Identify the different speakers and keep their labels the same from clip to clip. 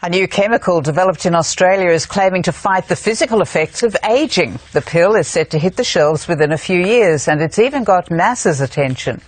Speaker 1: A new chemical developed in Australia is claiming to fight the physical effects of ageing. The pill is set to hit the shelves within a few years, and it's even got NASA's attention.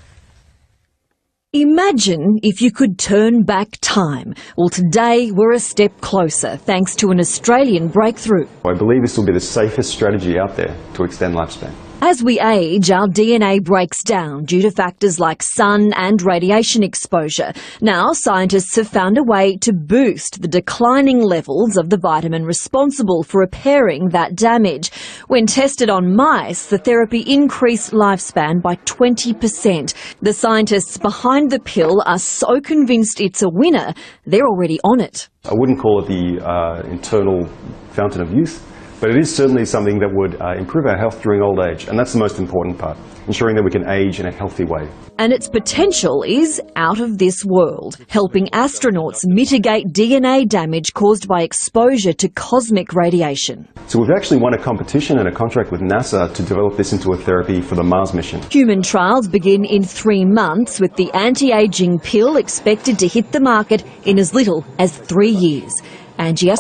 Speaker 2: Imagine if you could turn back time. Well, today we're a step closer thanks to an Australian breakthrough.
Speaker 3: I believe this will be the safest strategy out there to extend lifespan.
Speaker 2: As we age, our DNA breaks down due to factors like sun and radiation exposure. Now, scientists have found a way to boost the declining levels of the vitamin responsible for repairing that damage. When tested on mice, the therapy increased lifespan by 20%. The scientists behind the pill are so convinced it's a winner, they're already on it.
Speaker 3: I wouldn't call it the internal fountain of youth, but it is certainly something that would improve our health during old age, and that's the most important part, ensuring that we can age in a healthy way.
Speaker 2: And its potential is out of this world, helping astronauts mitigate DNA damage caused by exposure to cosmic radiation.
Speaker 3: So we've actually won a competition and a contract with NASA to develop this into a therapy for the Mars mission.
Speaker 2: Human trials begin in 3 months, with the anti-aging pill expected to hit the market in as little as 3 years. A.G.E,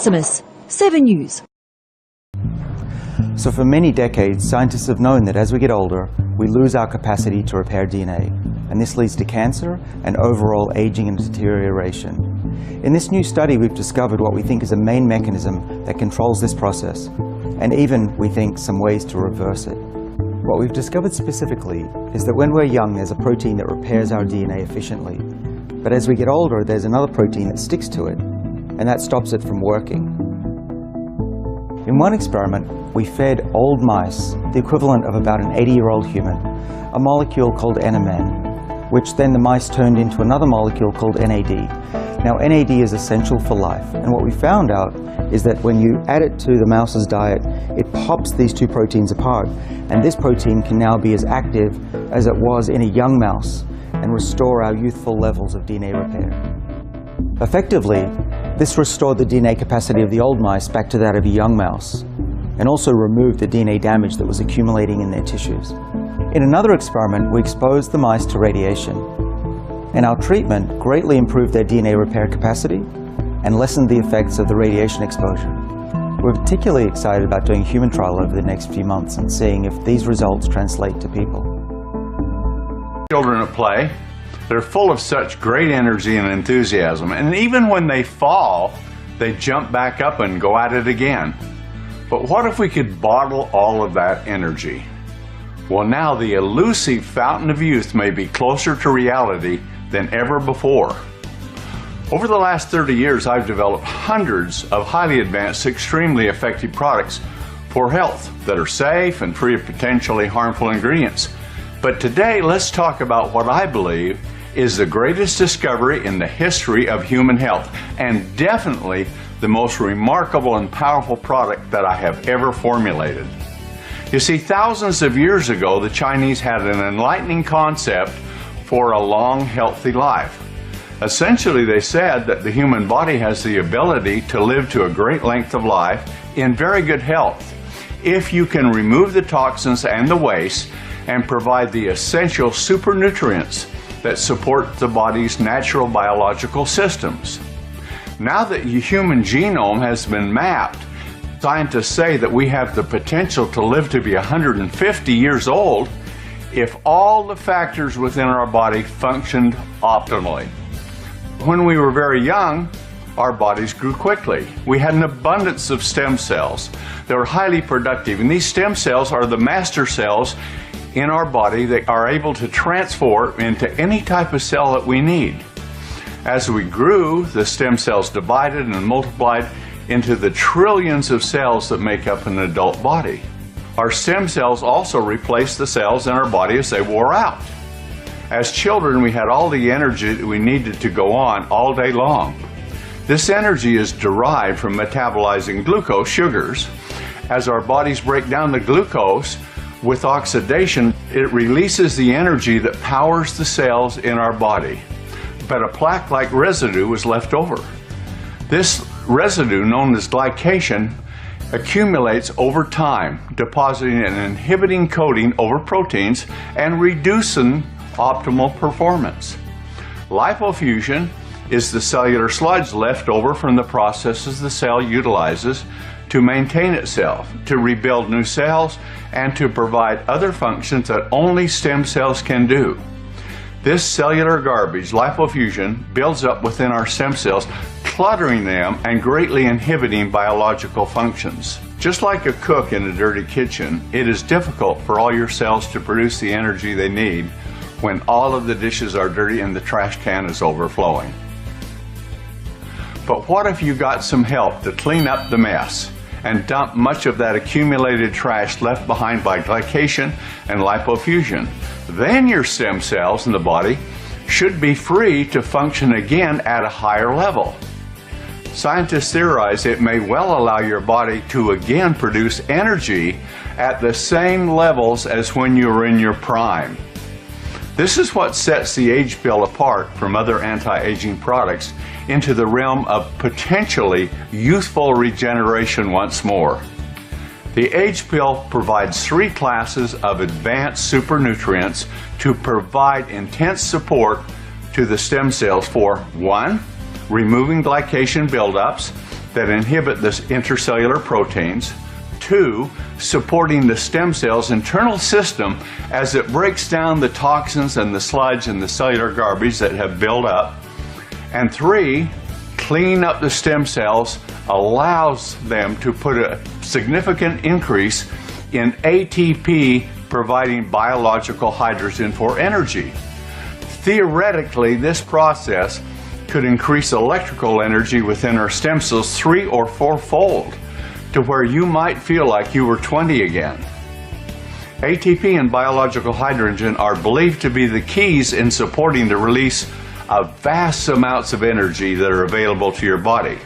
Speaker 2: 7 News.
Speaker 4: So for many decades, scientists have known that as we get older, we lose our capacity to repair DNA, and this leads to cancer and overall aging and deterioration. In this new study, we've discovered what we think is a main mechanism that controls this process, and even, we think, some ways to reverse it. What we've discovered specifically is that when we're young, there's a protein that repairs our DNA efficiently. But as we get older, there's another protein that sticks to it, and that stops it from working. In one experiment, we fed old mice, the equivalent of about an 80-year-old human, a molecule called NMN, which then the mice turned into another molecule called NAD. Now, NAD is essential for life, and what we found out is that when you add it to the mouse's diet, it pops these two proteins apart, and this protein can now be as active as it was in a young mouse and restore our youthful levels of DNA repair. Effectively, this restored the DNA capacity of the old mice back to that of a young mouse, and also removed the DNA damage that was accumulating in their tissues. In another experiment, we exposed the mice to radiation, and our treatment greatly improved their DNA repair capacity and lessened the effects of the radiation exposure. We're particularly excited about doing a human trial over the next few months and seeing if these results translate to people.
Speaker 5: Children at play, they're full of such great energy and enthusiasm, and even when they fall, they jump back up and go at it again. But what if we could bottle all of that energy? Well, now the elusive fountain of youth may be closer to reality than ever before. Over the last 30 years, I've developed hundreds of highly advanced, extremely effective products for health that are safe and free of potentially harmful ingredients. But today, let's talk about what I believe is the greatest discovery in the history of human health, and definitely the most remarkable and powerful product that I have ever formulated. You see, thousands of years ago, the Chinese had an enlightening concept for a long, healthy life. Essentially, they said that the human body has the ability to live to a great length of life in very good health if you can remove the toxins and the waste and provide the essential supernutrients that support the body's natural biological systems. Now that the human genome has been mapped, scientists say that we have the potential to live to be 150 years old if all the factors within our body functioned optimally. When we were very young, our bodies grew quickly. We had an abundance of stem cells. They were highly productive, and these stem cells are the master cells in our body that are able to transform into any type of cell that we need. As we grew, the stem cells divided and multiplied into the trillions of cells that make up an adult body. Our stem cells also replaced the cells in our body as they wore out. As children, we had all the energy that we needed to go on all day long. This energy is derived from metabolizing glucose sugars. As our bodies break down the glucose, with oxidation, it releases the energy that powers the cells in our body. But a plaque-like residue was left over. This residue, known as glycation, accumulates over time, depositing an inhibiting coating over proteins and reducing optimal performance. Lipofusion is the cellular sludge left over from the processes the cell utilizes to maintain itself, to rebuild new cells, and to provide other functions that only stem cells can do. This cellular garbage, lipofuscin, builds up within our stem cells, cluttering them and greatly inhibiting biological functions. Just like a cook in a dirty kitchen, it is difficult for all your cells to produce the energy they need when all of the dishes are dirty and the trash can is overflowing. But what if you got some help to clean up the mess and dump much of that accumulated trash left behind by glycation and lipofuscin? Then your stem cells in the body should be free to function again at a higher level. Scientists theorize it may well allow your body to again produce energy at the same levels as when you were in your prime. This is what sets the A.G.E pill apart from other anti-aging products into the realm of potentially youthful regeneration once more. The A.G.E pill provides 3 classes of advanced supernutrients to provide intense support to the stem cells for 1. Removing glycation buildups that inhibit the intercellular proteins. 2. Supporting the stem cell's internal system as it breaks down the toxins and the sludge and the cellular garbage that have built up. And 3. Cleaning up the stem cells allows them to put a significant increase in ATP, providing biological hydrogen for energy. Theoretically, this process could increase electrical energy within our stem cells 3- or 4-fold to where you might feel like you were 20 again. ATP and biological hydrogen are believed to be the keys in supporting the release of vast amounts of energy that are available to your body.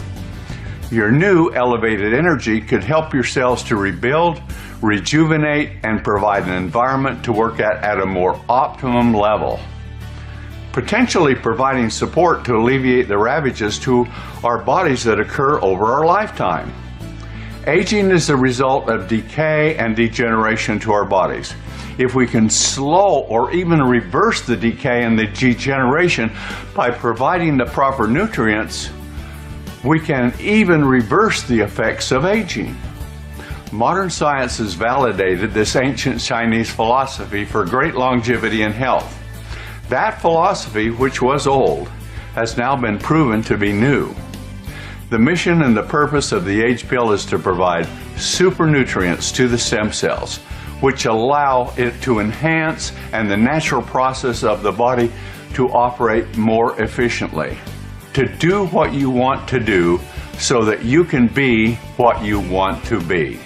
Speaker 5: Your new elevated energy could help your cells to rebuild, rejuvenate, and provide an environment to work at a more optimum level, potentially providing support to alleviate the ravages to our bodies that occur over our lifetime. Aging is the result of decay and degeneration to our bodies. If we can slow or even reverse the decay and the degeneration by providing the proper nutrients, we can even reverse the effects of aging. Modern science has validated this ancient Chinese philosophy for great longevity and health. That philosophy, which was old, has now been proven to be new. The mission and the purpose of the A.G.E pill is to provide supernutrients to the stem cells, which allow it to enhance and the natural process of the body to operate more efficiently, to do what you want to do so that you can be what you want to be.